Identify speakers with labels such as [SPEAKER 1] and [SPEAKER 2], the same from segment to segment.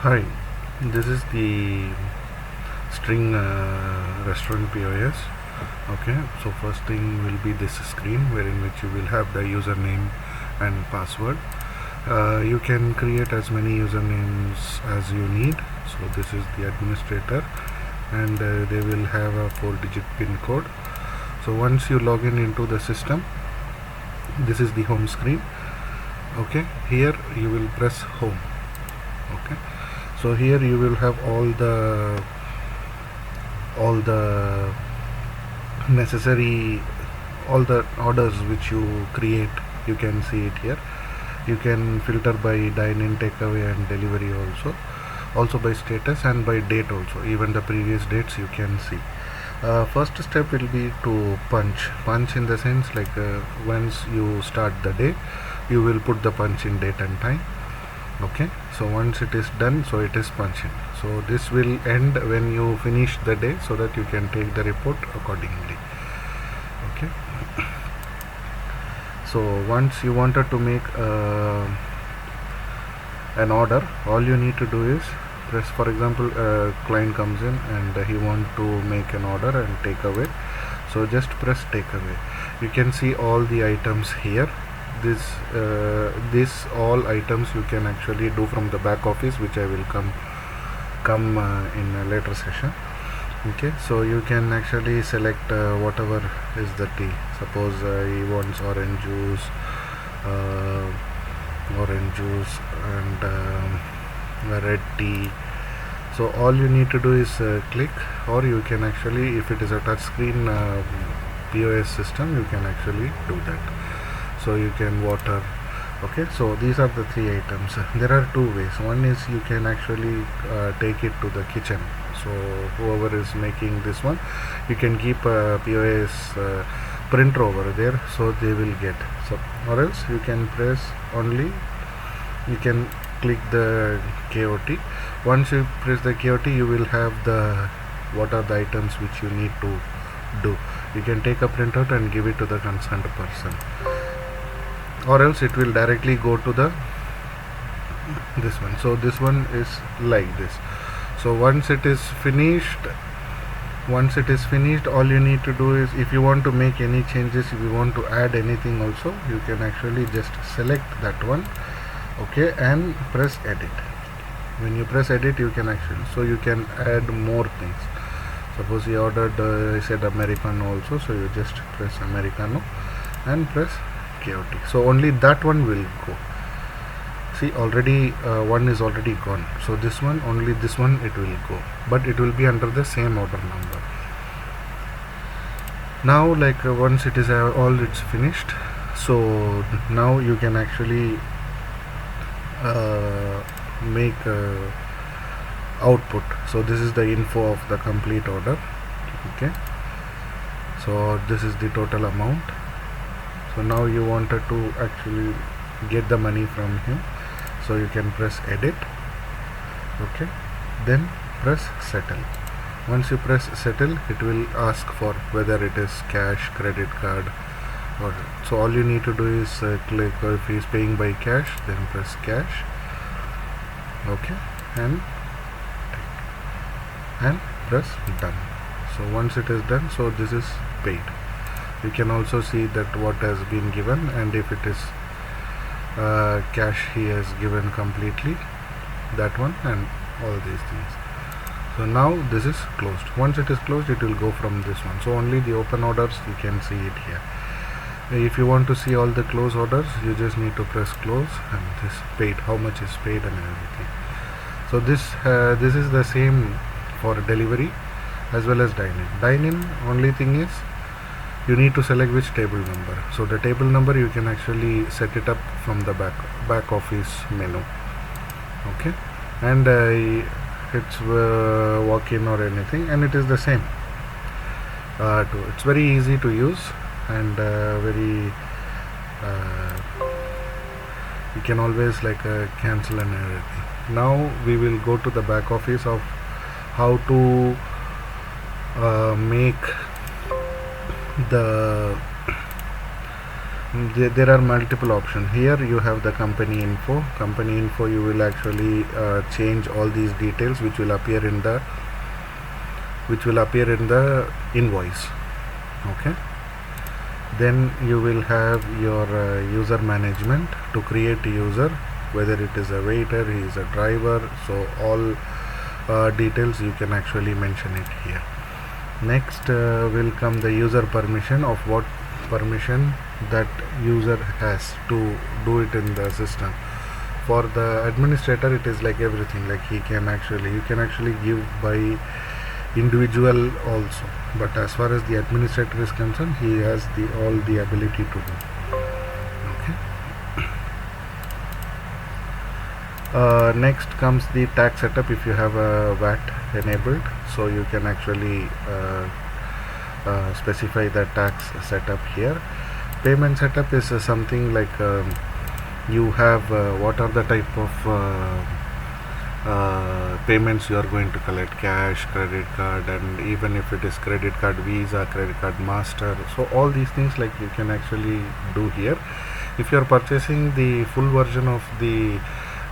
[SPEAKER 1] Hi, this is the string restaurant POS. Okay, so first thing will be this screen wherein which you will have the username and password. You can create as many usernames as you need. So this is the administrator, and they will have a 4-digit PIN code. So once you log in into the system, this is the home screen. Okay, here you will press home. Okay, so here you will have all the necessary, all the orders which you create. You can see it here. You can filter by dine-in, takeaway and delivery, also by status and by date also. Even the previous dates you can see. First step will be to punch in the sense like once you start the day, you will put the punch in date and time. Okay, so once it is done, so it is punching. So this will end when you finish the day, so that you can take the report accordingly. Okay, so once you wanted to make an order, all you need to do is press. For example, a client comes in and he want to make an order and take away, so just press take away. You can see all the items here. This all items you can actually do from the back office, which I will come in a later session. Okay, so you can actually select whatever is the tea. Suppose he wants orange juice and red tea. So all you need to do is click, or you can actually, if it is a touch screen POS system, you can actually do that. So you can water. Okay, so these are the 3 items. There are 2 ways. One is you can actually take it to the kitchen. So whoever is making this one, you can keep a POS printer over there, so they will get. So, or else you can press only, you can click the KOT. Once you press the KOT, you will have the what are the items which you need to do. You can take a printout and give it to the concerned person, or else it will directly go to the this one. So this one is like this. So once it is finished, all you need to do is, if you want to make any changes, if you want to add anything also, you can actually just select that one. Okay, and press edit. When you press edit, you can actually, so you can add more things. Suppose you ordered I said Americano also, so you just press Americano and press chaotic. So only that one will go. See, already one is already gone. So this one, only this one it will go, but it will be under the same order number. Now, like once it is all it's finished, so now you can actually make output. So this is the info of the complete order. Okay, so this is the total amount. So now you wanted to actually get the money from him, so you can press edit. Okay, then press settle. Once you press settle, it will ask for whether it is cash, credit card, or so all you need to do is click, or if he is paying by cash, then press cash. Okay, and press done. So once it is done, so this is paid. You can also see that what has been given, and if it is cash, he has given completely that one and all these things. So now this is closed. Once it is closed, it will go from this one. So only the open orders you can see it here. If you want to see all the close orders, you just need to press close, and this paid, how much is paid and everything. So this is the same for delivery as well as dine-in. Dine-in, only thing is you need to select which table number. So the table number you can actually set it up from the back office menu. Okay, and it's walk-in or anything, and it is the same. It's very easy to use, and very you can always like cancel and everything. Now we will go to the back office of how to make the there are multiple options. Here you have the company info. Company info, you will actually change all these details which will appear in the invoice. Okay, then you will have your user management to create a user, whether it is a waiter, he is a driver, so all details you can actually mention it here. Next will come the user permission, of what permission that user has to do it in the system. For the administrator, it is like everything, like you can actually give by individual also, but as far as the administrator is concerned, he has all the ability to do. Okay. Next comes the tax setup. If you have a VAT enabled, so you can actually specify the tax setup here. Payment setup is something like you have what are the type of payments you are going to collect: cash, credit card, and even if it is credit card Visa, credit card Master. So all these things like you can actually do here. If you are purchasing the full version of the,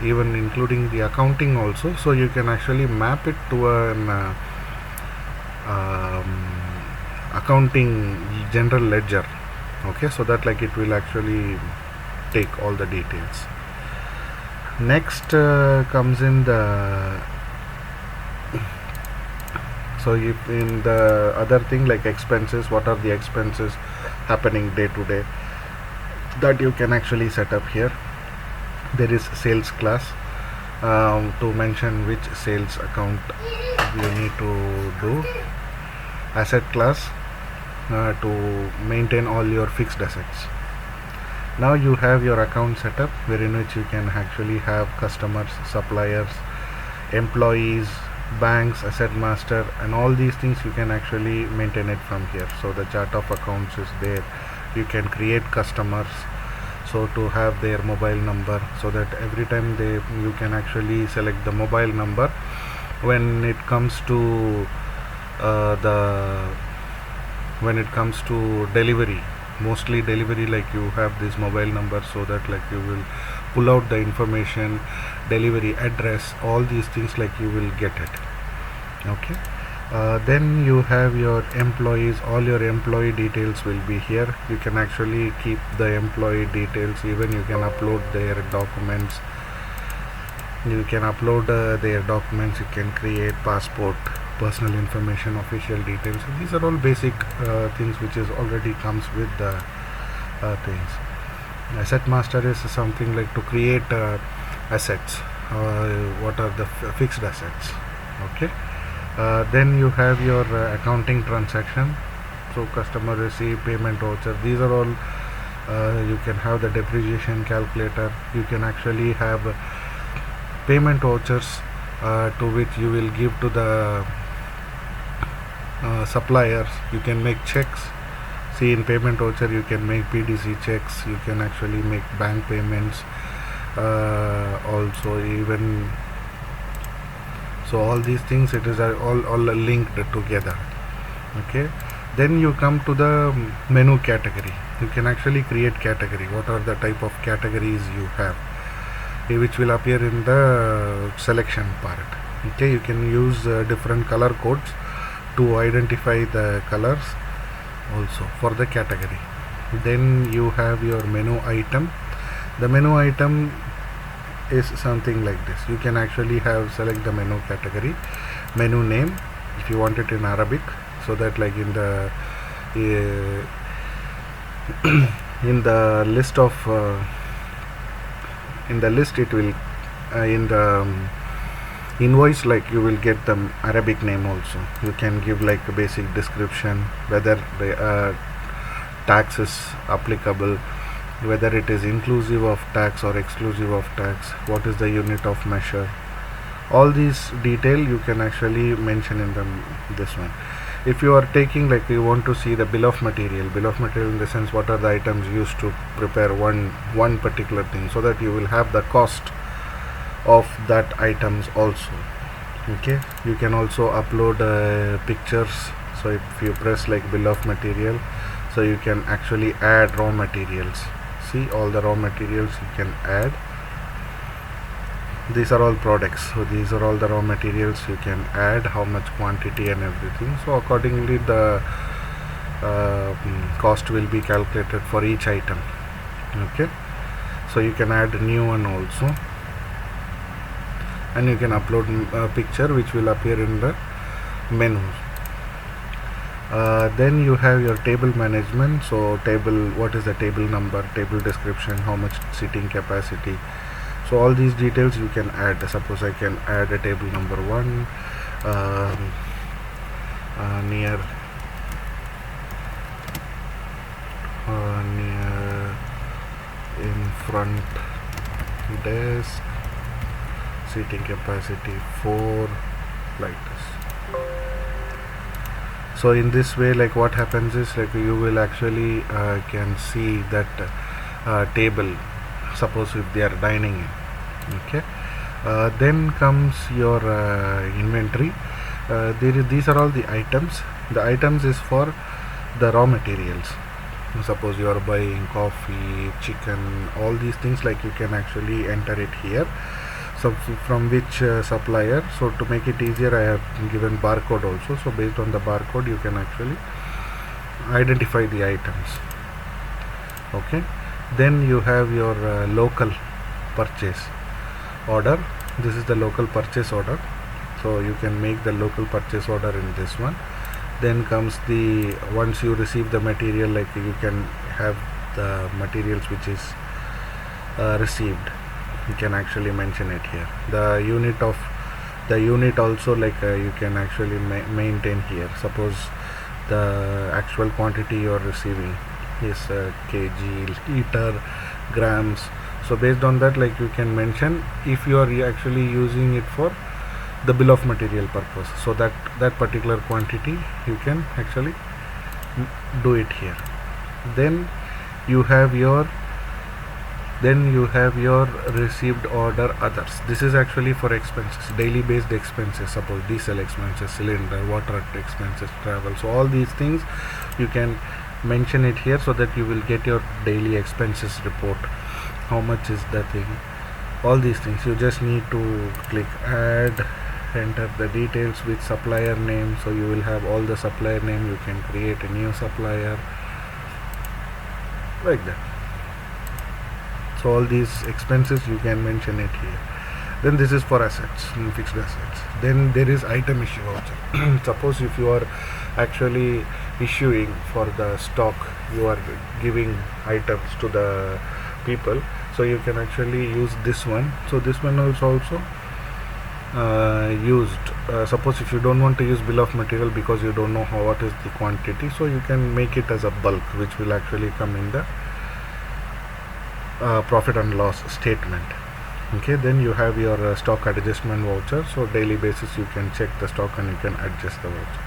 [SPEAKER 1] even including the accounting also, so you can actually map it to an accounting general ledger. Okay, so that like it will actually take all the details. Next comes in the, so if in the other thing like expenses, what are the expenses happening day to day, that you can actually set up here. There is sales class to mention which sales account you need to do. Asset class to maintain all your fixed assets. Now you have your account setup, wherein which you can actually have customers, suppliers, employees, banks, asset master, and all these things you can actually maintain it from here. So the chart of accounts is there. You can create customers, so to have their mobile number, so that every time you can actually select the mobile number when it comes to delivery. Mostly delivery, like you have this mobile number, so that like you will pull out the information, delivery address, all these things like you will get it. Okay. Then you have your employees. All your employee details will be here. You can actually keep the employee details. Even you can upload their documents. You can create passport, personal information, official details. So these are all basic things which is already comes with the things. Asset master is something like to create assets. What are the fixed assets? Okay. Then you have your accounting transaction. So customer receipt, payment voucher. These are all. You can have the depreciation calculator. You can actually have payment vouchers to which you will give to the suppliers. You can make checks. See, in payment voucher you can make PDC checks. You can actually make bank payments also, even. So all these things, it is all linked together. Okay. Then you come to the menu category. You can actually create category. What are the type of categories you have, which will appear in the selection part. Okay. You can use different color codes to identify the colors also for the category. Then you have your menu item. The menu item is something like this. You can actually select the menu category, menu name if you want it in Arabic, so that like in the in the list it will in the invoice, like you will get the Arabic name also. You can give like a basic description, whether the tax is applicable, whether it is inclusive of tax or exclusive of tax, what is the unit of measure. All these detail you can actually mention in this one. If you are taking, like you want to see the bill of material in the sense what are the items used to prepare one particular thing, so that you will have the cost of that items also. Okay. You can also upload pictures. So if you press like bill of material, So you can actually add raw materials. See all the raw materials you can add. These are all products, so these are all the raw materials you can add, how much quantity and everything. So accordingly the cost will be calculated for each item. Okay, so you can add a new one also, and you can upload a picture which will appear in the menu. Then you have your table management. So table, what is the table number, table description, how much seating capacity. So all these details you can add. Suppose I can add a table number 1 near in front desk, seating capacity 4, like this. So in this way, like what happens is, like you will actually can see that table, suppose if they are dining in. Okay, then comes your inventory. These are all the items. The items is for the raw materials. Suppose you are buying coffee, chicken, all these things, like you can actually enter it here. So from which supplier. So to make it easier, I have given barcode also. So based on the barcode you can actually identify the items. Okay, then you have your local purchase order. This is the local purchase order, so you can make the local purchase order in this one. Then comes the, once you receive the material, like you can have the materials which is received, you can actually mention it here. The unit also, like you can actually maintain here. Suppose the actual quantity you are receiving is kg, liter, grams. So based on that, like you can mention if you are actually using it for the bill of material purpose, so that particular quantity you can actually do it here. Then you have your received order others. This is actually for expenses, daily based expenses. Suppose diesel expenses, cylinder, water expenses, travel. So all these things you can mention it here, so that you will get your daily expenses report. How much is the thing, all these things. You just need to click add, enter the details with supplier name. So you will have all the supplier name. You can create a new supplier, like that. So all these expenses you can mention it here. Then this is for assets, fixed assets. Then there is item issue voucher. Suppose if you are actually issuing for the stock, you are giving items to the people, so you can actually use this one. So this one is also used. Suppose if you don't want to use bill of material because you don't know what is the quantity, so you can make it as a bulk, which will actually come in the profit and loss statement. Okay, then you have your stock adjustment voucher. So daily basis you can check the stock and you can adjust the voucher.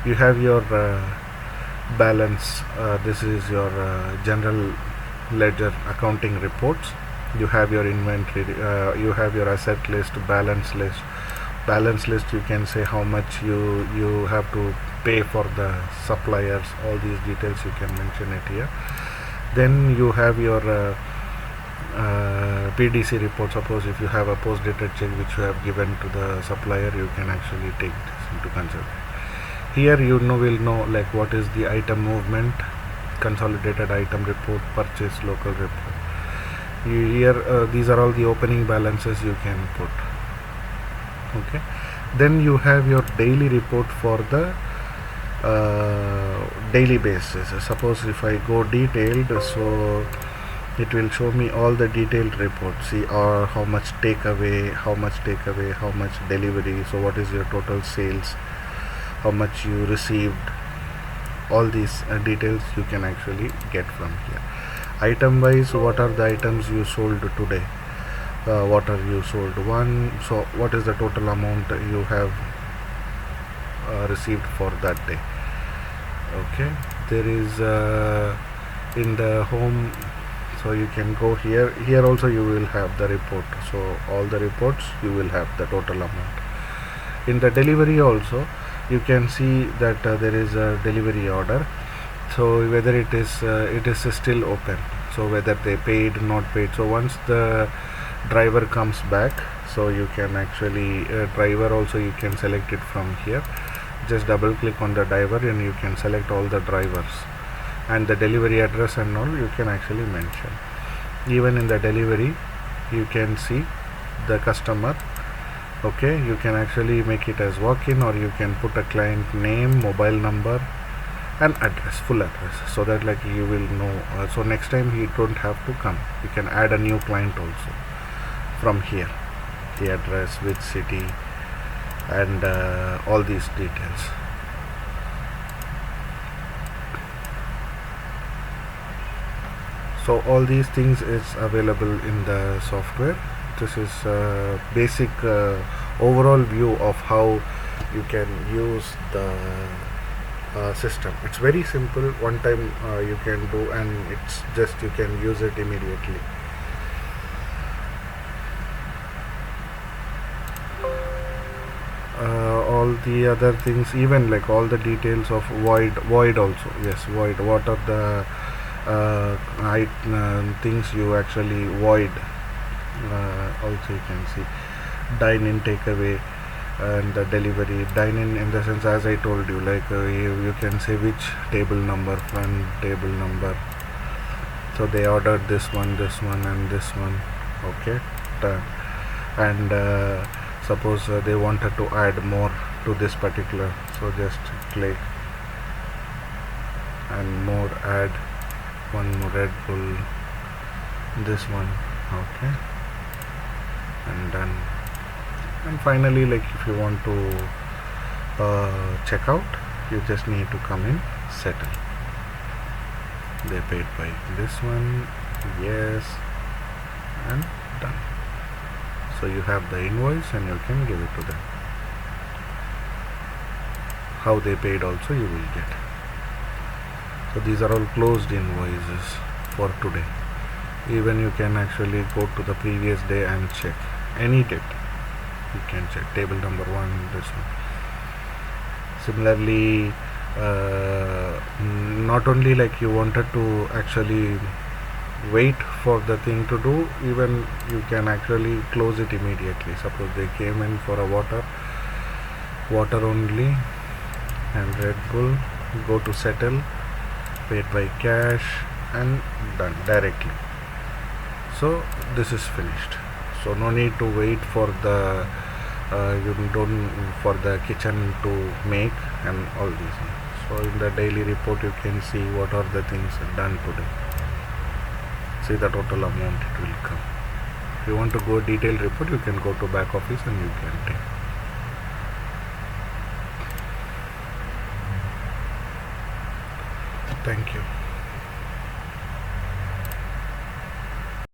[SPEAKER 1] You have your balance. This is your general ledger accounting reports. You have your inventory, you have your asset list, balance list. Balance list, you can say how much you have to pay for the suppliers. All these details you can mention it here. Then you have your PDC report. Suppose if you have a post dated check which you have given to the supplier, you can actually take this into consideration. Here you will know like what is the item movement, consolidated item report, purchase local report. Here these are all the opening balances you can put. Okay, then you have your daily report for the daily basis. Suppose if I go detailed, so it will show me all the detailed reports. See how much takeaway, how much delivery, so what is your total sales, how much you received. All these details you can actually get from here. Item wise, what are the items you sold today, what are you sold, one, so what is the total amount you have received for that day. Okay, there is in the home, so you can go here. Here also you will have the report, so all the reports you will have the total amount. In the delivery also you can see that there is a delivery order. so whether it is still open, so whether they paid, not paid. So once the driver comes back, so you can actually driver also you can select it from here. Just double click on the driver and you can select all the drivers, and the delivery address and all you can actually mention. Even in the delivery you can see the customer. Okay, you can actually make it as walk-in, or you can put a client name, mobile number and address, full address, so that like you will know, so next time he don't have to come. You can add a new client also from here, the address, which city, and all these details. So all these things is available in the software. This is a basic overall view of how you can use the system. It's very simple, one time you can do, and it's just you can use it immediately. All the other things, even like all the details of void also, yes, void, what are the things you actually void, also you can see dine in, takeaway, and the delivery. Dine in the sense, as I told you, like you can say which table number, front table number, so they ordered this one and this one. Okay, done. And suppose they wanted to add more to this particular, so just click and more, add one more Red Bull, this one. Okay, and done. And finally, like if you want to check out, you just need to come in settle. They paid by this one, yes, and done. So you have the invoice and you can give it to them. How they paid also you will get. So these are all closed invoices for today. Even you can actually go to the previous day and check any date. You can check table number 1, this one. Similarly, not only like you wanted to actually wait for the thing to do, even you can actually close it immediately. Suppose they came in for a water only, and Red Bull, go to settle, paid by cash, and done directly. So this is finished. So no need to wait for the for the kitchen to make and all these things. So in the daily report you can see what are the things done today. See the total amount it will come. If you want to go detailed report, you can go to back office and you can take. Thank you.